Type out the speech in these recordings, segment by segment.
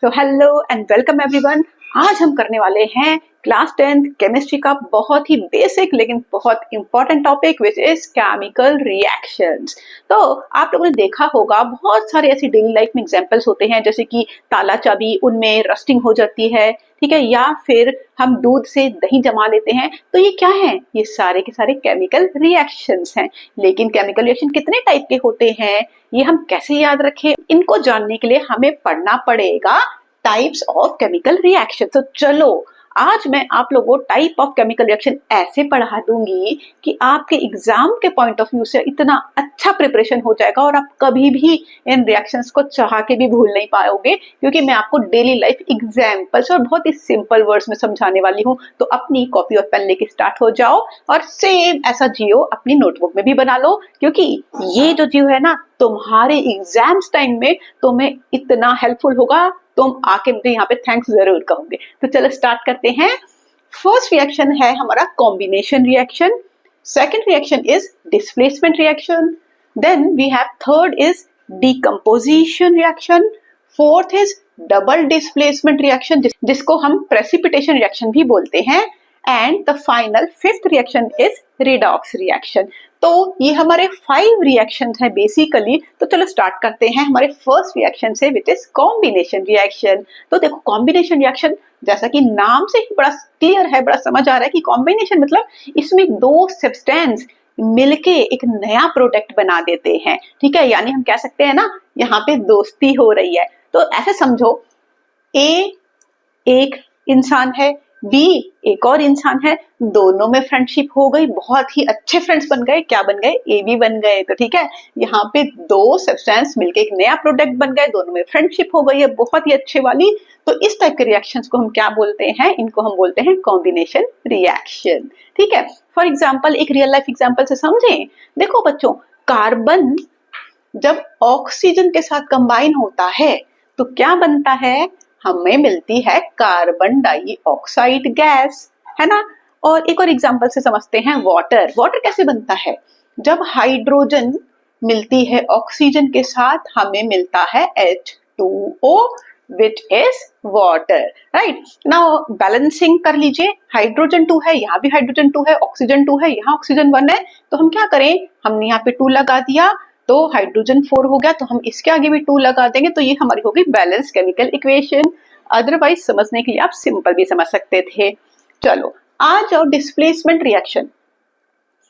So hello and welcome everyone. आज हम करने वाले हैं क्लास 10th केमिस्ट्री का बहुत ही बेसिक लेकिन बहुत important topic which is chemical reactions. तो आप लोगों ने देखा होगा बहुत सारे ऐसी डेली लाइफ में एग्जांपल्स होते हैं, जैसे कि ताला चाबी उनमें रस्टिंग हो जाती है, ठीक है, या फिर हम दूध से दही जमा लेते हैं। तो ये क्या है? ये सारे के सारे केमिकल रिएक्शंस हैं। लेकिन केमिकल रिएक्शन कितने टाइप के होते हैं, ये हम कैसे याद रखें? इनको जानने के लिए हमें पढ़ना पड़ेगा टाइप्स ऑफ केमिकल रिएक्शन। तो चलो आज मैं आप लोगों को टाइप ऑफ केमिकल रिएक्शन ऐसे पढ़ा दूंगी कि आपके एग्जाम के पॉइंट ऑफ व्यू से इतना अच्छा प्रिपरेशन हो जाएगा और आप कभी भी इन रिएक्शंस को चाह के भी भूल नहीं पाओगे, क्योंकि मैं आपको डेली लाइफ एग्जांपल्स और बहुत ही सिंपल वर्ड्स में समझाने वाली हूँ। तो अपनी कॉपी और पेन लेके स्टार्ट हो जाओ और सेम ऐसा जियो अपनी नोटबुक में भी बना लो, क्योंकि ये जो जियो है ना तुम्हारे एग्जाम्स टाइम में तुम्हें इतना हेल्पफुल होगा, तुम आके मुझे यहाँ पे थैंक्स जरूर कहोगे। तो चलो स्टार्ट करते हैं। फर्स्ट रिएक्शन है हमारा combination reaction, second reaction is displacement reaction, then we have third is decomposition reaction, fourth is double displacement reaction जिसको हम प्रेसिपिटेशन रिएक्शन भी बोलते हैं, and the final fifth reaction is redox reaction. तो ये हमारे 5 रिएक्शंस हैं बेसिकली। तो चलो स्टार्ट करते हैं हमारे फर्स्ट रिएक्शन से, विच इज कॉम्बिनेशन रिएक्शन। तो देखो कॉम्बिनेशन रिएक्शन जैसा कि नाम से ही बड़ा क्लियर है, बड़ा समझ आ रहा है कि कॉम्बिनेशन मतलब इसमें दो सब्सटेंस मिलके एक नया प्रोडक्ट बना देते हैं, ठीक है। यानी हम कह सकते हैं ना यहाँ पे दोस्ती हो रही है। तो ऐसे समझो, ए एक इंसान है, बी एक और इंसान है, दोनों में फ्रेंडशिप हो गई, बहुत ही अच्छे फ्रेंड्स बन गए। क्या बन गए? ए बी बन गए। तो ठीक है, यहाँ पे दो सब्सटेंस मिलके एक नया प्रोडक्ट बन गए, दोनों में फ्रेंडशिप हो गई है बहुत ही अच्छे वाली। तो इस टाइप के रिएक्शंस को हम क्या बोलते हैं? इनको हम बोलते हैं कॉम्बिनेशन रिएक्शन, ठीक है। फॉर एग्जाम्पल एक रियल लाइफ एग्जाम्पल से समझें। देखो बच्चों, कार्बन जब ऑक्सीजन के साथ कंबाइन होता है तो क्या बनता है? हमें मिलती है कार्बन डाइऑक्साइड गैस, है ना। और एक और एग्जांपल से समझते हैं वाटर। वाटर कैसे बनता है? जब हाइड्रोजन मिलती है ऑक्सीजन के साथ हमें मिलता है H2O which is water, right? Now balancing कर लीजिए, हाइड्रोजन 2 है, यहाँ भी हाइड्रोजन 2 है, ऑक्सीजन 2 है, यहाँ ऑक्सीजन 1 है। तो हम क्या करें? हमने यहाँ पे 2 लगा दिया तो हाइड्रोजन 4 हो गया, तो हम इसके आगे भी 2 लगा देंगे, तो ये हमारी होगी बैलेंस केमिकल इक्वेशन। अदरवाइज समझने के लिए आप सिंपल भी समझ सकते थे। चलो आ जाओ डिस्प्लेसमेंट रिएक्शन।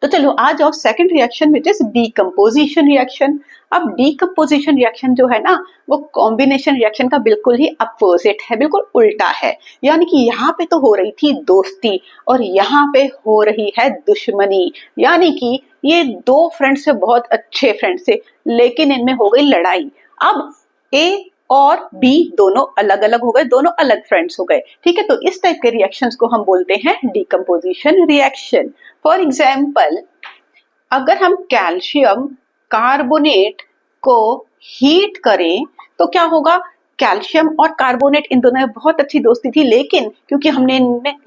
तो चलो आ जाओ second reaction which is decomposition reaction. अब डीकंपोजिशन रिएक्शन जो है ना वो कॉम्बिनेशन रिएक्शन का बिल्कुल ही अपोजिट है, बिल्कुल उल्टा है। यानी कि यहाँ पे तो हो रही थी दोस्ती और यहाँ पे हो रही है दुश्मनी। यानी कि ये दो फ्रेंड्स से बहुत अच्छे फ्रेंड्स से, लेकिन इनमें हो गई लड़ाई। अब ए और बी दोनों अलग अलग हो गए, दोनों अलग फ्रेंड्स हो गए, ठीक है। तो इस टाइप के रिएक्शंस को हम बोलते हैं डीकंपोजिशन रिएक्शन। फॉर एग्जाम्पल, अगर हम कैल्शियम कार्बोनेट को हीट करें तो क्या होगा? कैल्शियम और कार्बोनेट इन दोनों में बहुत अच्छी दोस्ती थी, लेकिन क्योंकि हमने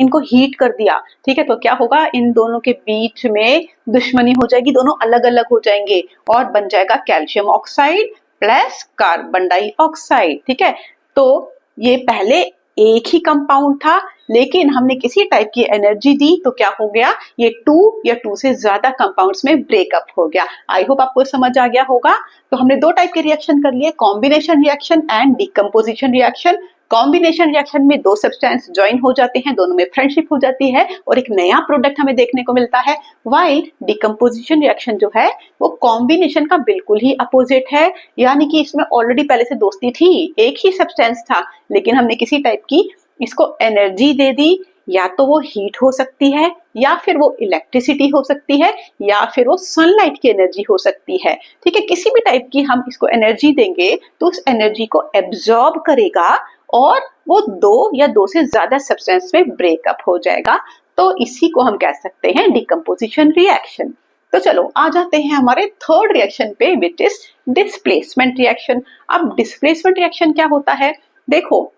इनको हीट कर दिया, ठीक है, तो क्या होगा? इन दोनों के बीच में दुश्मनी हो जाएगी, दोनों अलग अलग हो जाएंगे और बन जाएगा calcium oxide plus carbon dioxide, ठीक है। तो ये पहले एक ही कंपाउंड था, लेकिन हमने किसी टाइप की एनर्जी दी तो क्या हो गया? ये 2 या 2 से ज्यादा कंपाउंड्स में ब्रेकअप हो गया। आई होप आपको समझ आ गया होगा। तो हमने दो टाइप के रिएक्शन कर लिए, combination reaction and decomposition reaction. Combination reaction में दो सब्सटेंस ज्वाइन हो जाते हैं, दोनों में फ्रेंडशिप हो जाती है और एक नया प्रोडक्ट हमें देखने को मिलता है। वाइल डीकंपोजिशन रिएक्शन जो है वो कॉम्बिनेशन का बिल्कुल ही अपोजिट है। यानी कि इसमें ऑलरेडी पहले से दोस्ती थी, एक ही सब्सटेंस था, लेकिन हमने किसी टाइप की इसको एनर्जी दे दी। या तो वो हीट हो सकती है, या फिर वो इलेक्ट्रिसिटी हो सकती है, या फिर वो सनलाइट की एनर्जी हो सकती है, ठीक है। किसी भी टाइप की हम इसको एनर्जी देंगे तो उस एनर्जी को एब्जॉर्ब करेगा और वो 2 या 2 से ज्यादा सब्सटेंस में ब्रेकअप हो जाएगा। तो इसी को हम कह सकते हैं डीकंपोजिशन रिएक्शन। तो चलो आ जाते हैं हमारे थर्ड रिएक्शन पे, विच इज डिस्प्लेसमेंट रिएक्शन। अब डिस्प्लेसमेंट रिएक्शन क्या होता है? देखो,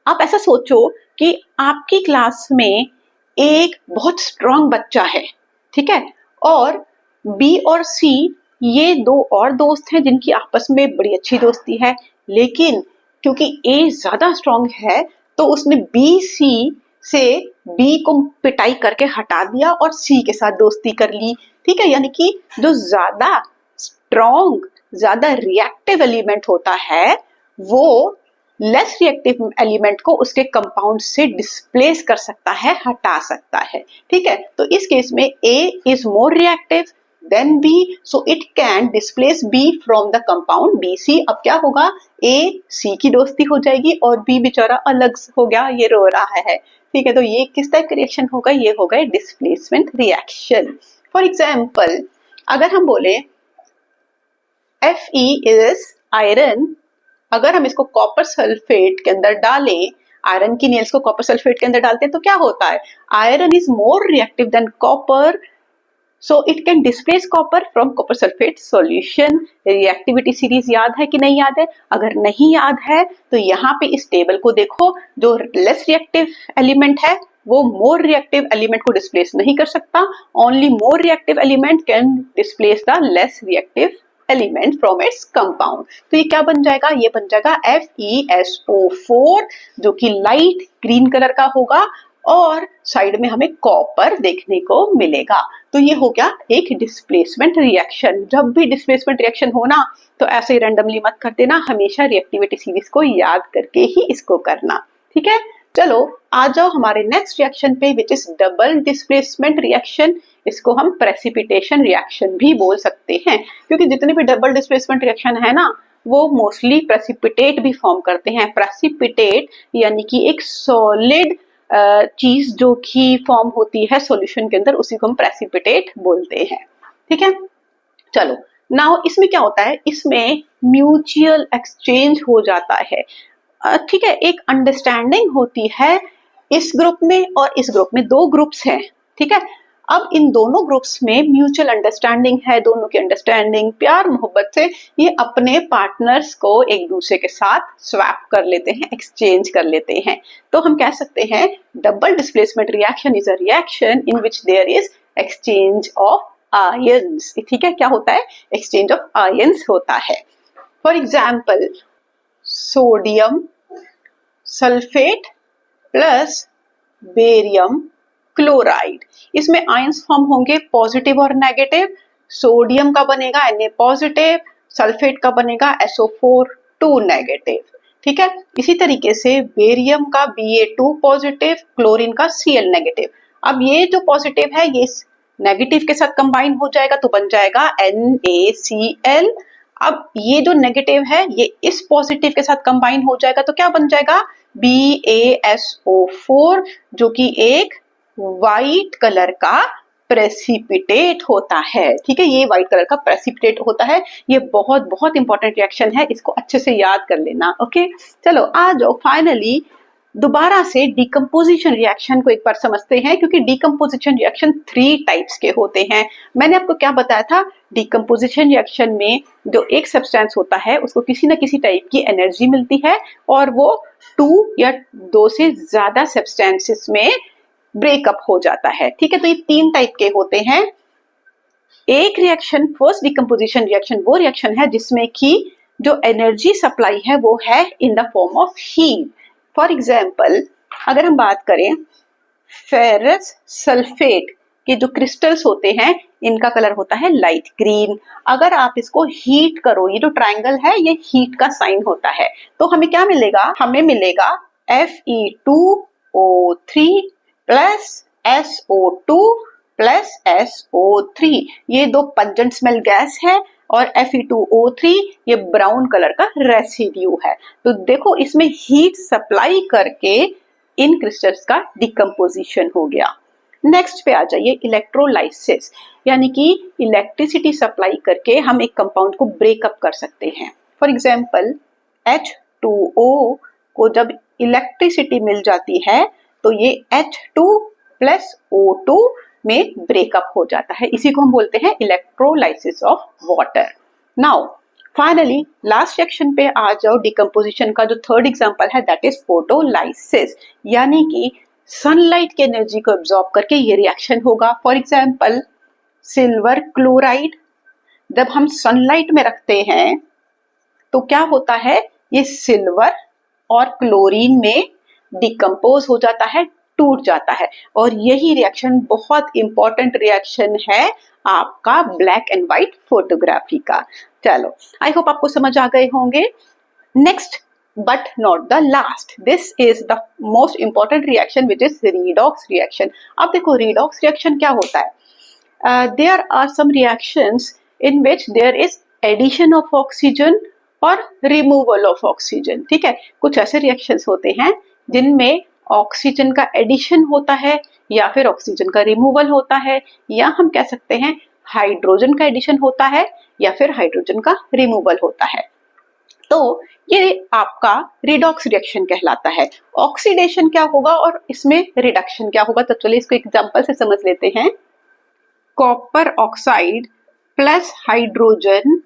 आप ऐसा सोचो कि आपकी क्लास में एक बहुत स्ट्रांग बच्चा है, ठीक है, और बी और सी ये दो और दोस्त हैं जिनकी आपस में बड़ी अच्छी दोस्ती है, लेकिन क्योंकि A ज्यादा स्ट्रॉन्ग है तो उसने BC से B को पिटाई करके हटा दिया और C के साथ दोस्ती कर ली। ठीक है, यानी कि जो ज्यादा स्ट्रॉन्ग, ज्यादा रिएक्टिव एलिमेंट होता है वो लेस रिएक्टिव एलिमेंट को उसके कंपाउंड से डिस्प्लेस कर सकता है, हटा सकता है। ठीक है, तो इस केस में A is more reactive than B, so it can displace B from the compound BC। अब क्या होगा, A C की दोस्ती हो जाएगी और B बेचारा अलग हो गया, ये रो रहा है। ठीक है, तो ये किस टाइप का रिएक्शन होगा, ये होगा डिस्प्लेसमेंट रिएक्शन। फॉर एग्जाम्पल अगर हम बोले Fe इज आयरन, अगर हम इसको कॉपर सल्फेट के अंदर डालें, आयरन की नेल्स को कॉपर सल्फेट के अंदर डालते हैं तो क्या होता है, iron is more reactive than copper, so it can displace copper from copper sulfate solution। Reactivity series याद है कि नहीं याद है? अगर नहीं याद है तो यहाँ पे इस टेबल को देखो, जो लेस रिएक्टिव एलिमेंट है वो मोर रिएक्टिव एलिमेंट को डिस्प्लेस नहीं कर सकता, only more reactive element can displace the less reactive element from its compound. तो ये क्या बन जाएगा, ये बन जाएगा FeSO4 जो कि लाइट ग्रीन कलर का होगा और साइड में हमें कॉपर देखने को मिलेगा। तो ये हो गया एक डिस्प्लेसमेंट रिएक्शन। जब भी डिस्प्लेसमेंट रिएक्शन हो ना तो ऐसे ही रैंडमली मत कर देना, हमेशा रिएक्टिविटी सीरीज को याद करके ही इसको करना। ठीक है, चलो आ जाओ हमारे नेक्स्ट रिएक्शन पे which is double displacement reaction. इसको हम प्रेसिपिटेशन रिएक्शन भी बोल सकते हैं, क्योंकि जितने भी डबल डिस्प्लेसमेंट रिएक्शन है ना वो मोस्टली प्रेसिपिटेट भी फॉर्म करते हैं। प्रेसिपिटेट यानी कि एक सॉलिड चीज जो कि फॉर्म होती है सॉल्यूशन के अंदर, उसी को हम प्रेसिपिटेट बोलते हैं। ठीक है, चलो नाउ इसमें क्या होता है, इसमें म्यूचुअल एक्सचेंज हो जाता है। ठीक है, एक अंडरस्टैंडिंग होती है इस ग्रुप में और इस ग्रुप में, दो ग्रुप्स हैं। ठीक है, अब इन दोनों ग्रुप्स में म्यूचुअल अंडरस्टैंडिंग है, दोनों की अंडरस्टैंडिंग प्यार मोहब्बत से ये अपने पार्टनर्स को एक दूसरे के साथ स्वैप कर लेते हैं, एक्सचेंज कर लेते हैं। तो हम कह सकते हैं double displacement reaction is a reaction in which there is exchange of ions. ठीक है, क्या होता है, एक्सचेंज ऑफ आयंस होता है। For example sodium sulphate plus barium chloride, इसमें आयंस फॉर्म होंगे पॉजिटिव और नेगेटिव। सोडियम का बनेगा Na पॉजिटिव, सल्फेट का बनेगा SO4 2 नेगेटिव। ठीक है, इसी तरीके से बेरियम का Ba2 पॉजिटिव, क्लोरीन का Cl नेगेटिव। अब ये जो पॉजिटिव है ये नेगेटिव के साथ कंबाइन हो जाएगा तो बन जाएगा NaCl। अब ये जो नेगेटिव है ये इस पॉजिटिव के साथ कंबाइन हो जाएगा तो क्या बन जाएगा, BaSO4 जो कि एक व्हाइट कलर का प्रेसिपिटेट होता है। ठीक है, ये व्हाइट कलर का प्रेसिपिटेट होता है। ये बहुत बहुत इंपॉर्टेंट रिएक्शन है, इसको अच्छे से याद कर लेना। ओके, चलो आ जाओ फाइनली दोबारा से डिकम्पोजिशन रिएक्शन को एक बार समझते हैं, क्योंकि डिकम्पोजिशन रिएक्शन 3 टाइप्स के होते हैं। मैंने आपको क्या बताया था, डिकम्पोजिशन रिएक्शन में जो एक सब्सटेंस होता है उसको किसी न किसी टाइप की एनर्जी मिलती है और वो 2 या 2 से ज्यादा सब्सटेंसेस में ब्रेकअप हो जाता है। ठीक है, तो ये 3 टाइप के होते हैं। एक रिएक्शन फर्स्ट डिकम्पोजिशन रिएक्शन वो रिएक्शन है जिसमें कि जो एनर्जी सप्लाई है वो है in the form of heat. For example अगर हम बात करें फेरस सल्फेट के जो क्रिस्टल्स होते हैं इनका कलर होता है लाइट ग्रीन। अगर आप इसको हीट करो, ये जो ट्रायंगल है ये हीट का साइन होता है, तो हमें क्या मिलेगा, हमें मिलेगा Fe2O3 plus SO2 plus SO3। ये दो पंजेंट स्मेल गैस है और Fe2O3 ये ब्राउन कलर का रेसिड्यू है। तो देखो इसमें हीट सप्लाई करके इन क्रिस्टल्स का डिकम्पोजिशन हो गया। नेक्स्ट पे आ जाइए इलेक्ट्रोलाइसिस, यानी कि इलेक्ट्रिसिटी सप्लाई करके हम एक कंपाउंड को ब्रेकअप कर सकते हैं। फॉर एग्जाम्पल H2O को जब इलेक्ट्रिसिटी मिल जाती है तो ये H2 प्लस O2 में ब्रेकअप हो जाता है, इसी को हम बोलते हैं electrolysis of water. Now finally last section पे आ जाओ, डिकम्पोजिशन का जो थर्ड एग्जांपल है दैट इज फोटोलाइसिस, यानी कि सनलाइट की एनर्जी को एब्जॉर्ब करके ये रिएक्शन होगा। फॉर एग्जांपल सिल्वर क्लोराइड जब हम सनलाइट में रखते हैं तो क्या होता है, ये सिल्वर और क्लोरीन में डिकम्पोज हो जाता है, टूट जाता है। और यही रिएक्शन बहुत इंपॉर्टेंट रिएक्शन है आपका ब्लैक एंड व्हाइट फोटोग्राफी का। चलो, आई होप आपको समझ आ गए होंगे। Next but not the last, this is the most important reaction which is redox reaction। अब देखो redox reaction क्या होता है। There are some reactions in which there is addition of oxygen और removal of oxygen। ठीक है, कुछ ऐसे reactions होते हैं जिनमें ऑक्सीजन का एडिशन होता है या फिर ऑक्सीजन का रिमूवल होता है, या हम कह सकते हैं हाइड्रोजन का एडिशन होता है या फिर हाइड्रोजन का रिमूवल होता है। तो ये आपका रिडॉक्स रिएक्शन कहलाता है। ऑक्सीडेशन क्या होगा और इसमें रिडक्शन क्या होगा, तो चलिए इसको एग्जांपल से समझ लेते हैं। कॉपर ऑक्साइड प्लस हाइड्रोजन,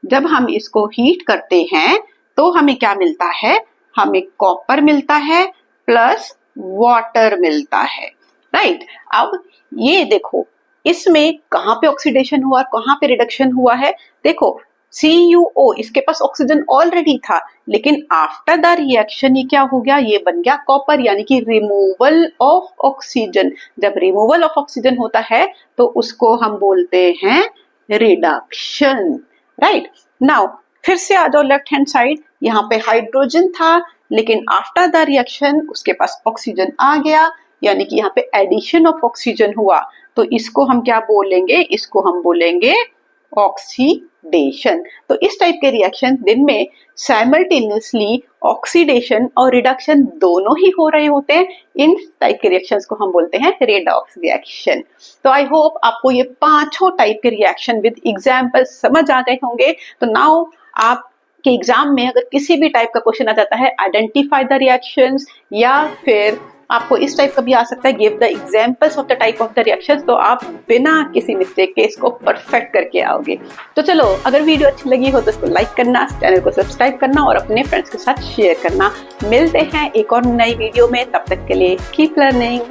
जब हम इसको हीट करते हैं तो हमें क्या मिलता है, हमें कॉपर मिलता है प्लस वाटर मिलता है, राइट। अब ये देखो इसमें कहाँ पे ऑक्सीडेशन हुआ, कहाँ पे रिडक्शन हुआ है। देखो CuO, इसके पास ऑक्सीजन ऑलरेडी था, लेकिन आफ्टर द रिएक्शन ये क्या हो गया, ये बन गया कॉपर, यानी कि रिमूवल ऑफ ऑक्सीजन। जब रिमूवल ऑफ ऑक्सीजन होता है तो उसको हम बोलते हैं रिडक्शन, राइट। नाउ फिर से आ जाओ लेफ्ट हैंड साइड, यहाँ पे हाइड्रोजन था लेकिन आफ्टर द रिएक्शन उसके पास ऑक्सीजन आ गया, यानी कि यहाँ पे एडिशन ऑफ ऑक्सीजन हुआ, तो इसको हम क्या बोलेंगे, इसको हम बोलेंगे ऑक्सीडेशन। तो इस टाइप के रिएक्शन दिन में साइमल्टेनियसली ऑक्सीडेशन और रिडक्शन दोनों ही हो रहे होते हैं, इन टाइप के रिएक्शंस को हम बोलते हैं रेडॉक्स रिएक्शन। तो आई होप आपको ये पांचों टाइप के रिएक्शन विद एग्जांपल समझ आ गए होंगे। तो नाउ आप के एग्जाम में अगर किसी भी टाइप का क्वेश्चन आ जाता है आइडेंटिफाई द रिएक्शंस, या फिर आपको इस टाइप का भी आ सकता है give the examples of the type of the reactions, तो आप बिना किसी मिस्टेक के इसको परफेक्ट करके आओगे। तो चलो, अगर वीडियो अच्छी लगी हो तो इसको लाइक करना, चैनल को सब्सक्राइब करना और अपने फ्रेंड्स के साथ शेयर करना। मिलते हैं एक और नई वीडियो में, तब तक के लिए कीप लर्निंग।